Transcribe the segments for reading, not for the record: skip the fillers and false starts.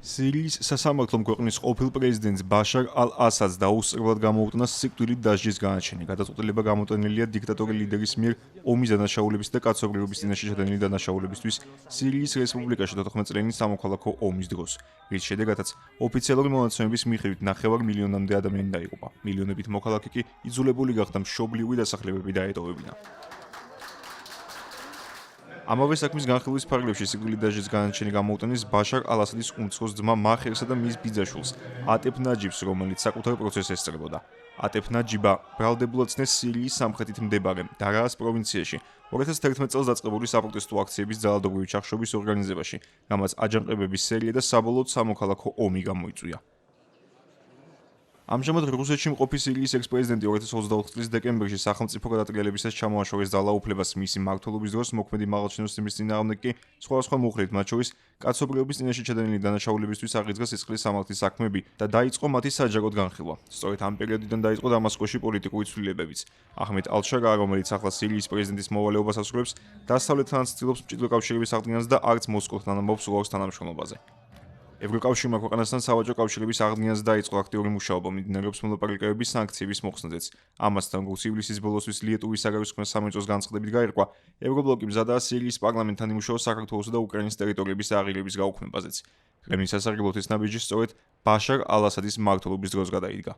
სირიის სასამართლომ ქვეყნის ყოფილ პრეზიდენტს ბაშარ ალ-ასადს დაუსწრებლად გამოუტანა სიკვდილით დასჯის განაჩენი. გადაწყვეტილება გამოტანილია დიქტატორი ლიდერის მიერ ომის დანაშაულების და კაცობრიობის წინაშე შეტანილი დანაშაულებისთვის სირიის რესპუბლიკაში 14 წლიანი სამოქალაქო ომის დროს, რის შედეგადაც ოფიციალური მონაცემების მიხედვით 9 მილიონამდე ადამიანი დაიღუპა. მილიონობით მოქალაქე კი იძულებული გახდა მშობლიური დასახლებები დაეტოვებინა. ამავე საქმის განხილვის ფარგლებში სიკვდილით დასჯის განაჩენი გამოუტანის ბაშარ ალ-ასადის უმცროს ძმა მაჰერსა და მის ბიძაშვილს, ატეფ ნაჯიბს, რომელიც საკუთარ პროცესს ესწრებოდა. ატეფ ნაჯიბა ბრალდებულად ცნეს სირიის სამხრეთით მდებარე დარაას პროვინციაში 2011 წელს დაწყებული საპროტესტო აქციების ძალადობრივი ჩახშობის ორგანიზებაში, რამაც აჯანყებების სერია და საბოლოოდ სამოქალაქო ომი გამოიწვია. ამჟამად რუსეთში მყოფი სირიის ექს-პრეზიდენტი 2024 წლის დეკემბერში სახელმწიფო გადატრიალებისას ჩამოაშორეს ძალაუფლებას მისი მმართველობის დროს მოქმედი მაღალჩინოსნების წინააღმდეგ კი სხვადასხვა მუხლით, მათ შორის კაცობრიობის წინაშე შეტანილი დანაშაულებისთვის აღიძრა სისხლის სამართლის საქმეები და დაიწყო მათი საჯაროდ განხილვა. სწორედ ამ პერიოდიდან დაიწყო დამასკოში პოლიტიკური ცვლილებებიც. აჰმედ ალ-შარაა, რომელიც ახლა სირიის პრეზიდენტის მოვალეობას ასრულებს, დასავლეთთან ცდილობს მჭიდრო კავშირების აღდგენას და არც მოსკოვთან ამბობს უარს თანამშრომლობაზე. ევროკავშირმა ქვეყანასთან სავაჭრო კავშირების აღდგენას დაიწყო აქტიური მუშაობა, მიმდინარეობს მოლაპარაკებების სანქციების მოხსნაზეც. ამასთან, ივლისის ბოლოსთვის ლიეტუვის საგარეო საქმეთა სამინისტროს განცხადებით გაირკვა, ევრობლოკი მზადაა სირიის პარლამენტთან იმუშაოს საქართველოსა და უკრაინის ტერიტორიების აღიარების გაუქმებაზეც. კრემლის სასარგებლოდ ეს ნაბიჯი სწორედ ბაშარ ალ-ასადის მმართველობის დროს გადაიდგა.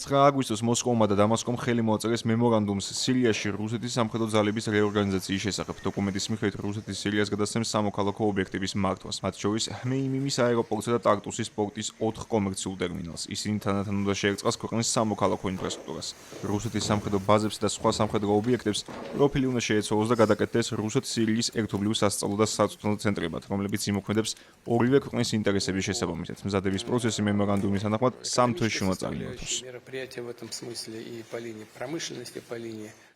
9 აგვისტოს მოსკოვმა და დამასკომ ხელი მოაწერეს მემორანდუმს სირიაში რუსეთის სამხედრო ძალების რეორგანიზაციის შესახებ. დოკუმენტის მიხედვით რუსეთის სირიას გადასცემს სამოქალაქო ობიექტების მართვას, მათ შორის ჰმეიმიმის აეროპორტსა და ტარტუსის პორტის 4 კომერციულ ტერმინალს. ისინი თანდათან უნდა შეერწყას ქვეყნის სამოქალაქო ინფრასტრუქტურას. რუსეთის სამხედრო ბაზებს და სხვა სამხედრო ობიექტებს პროფილი უნდა შეეცვალოს და გადაკეთდეს რუსეთ-სირიის ერთობლივ სასწავლო და საწვრთნელო ცენტრებად, რომლებიც იმოქმედებს ორივე ქვეყნის ინტერესების შესაბამისად. მზადების პროცესი მემორანდუმის თანახმად 3 თვეში უნდა წარიმართოს. мероприятия в этом смысле и по линии промышленности, по линии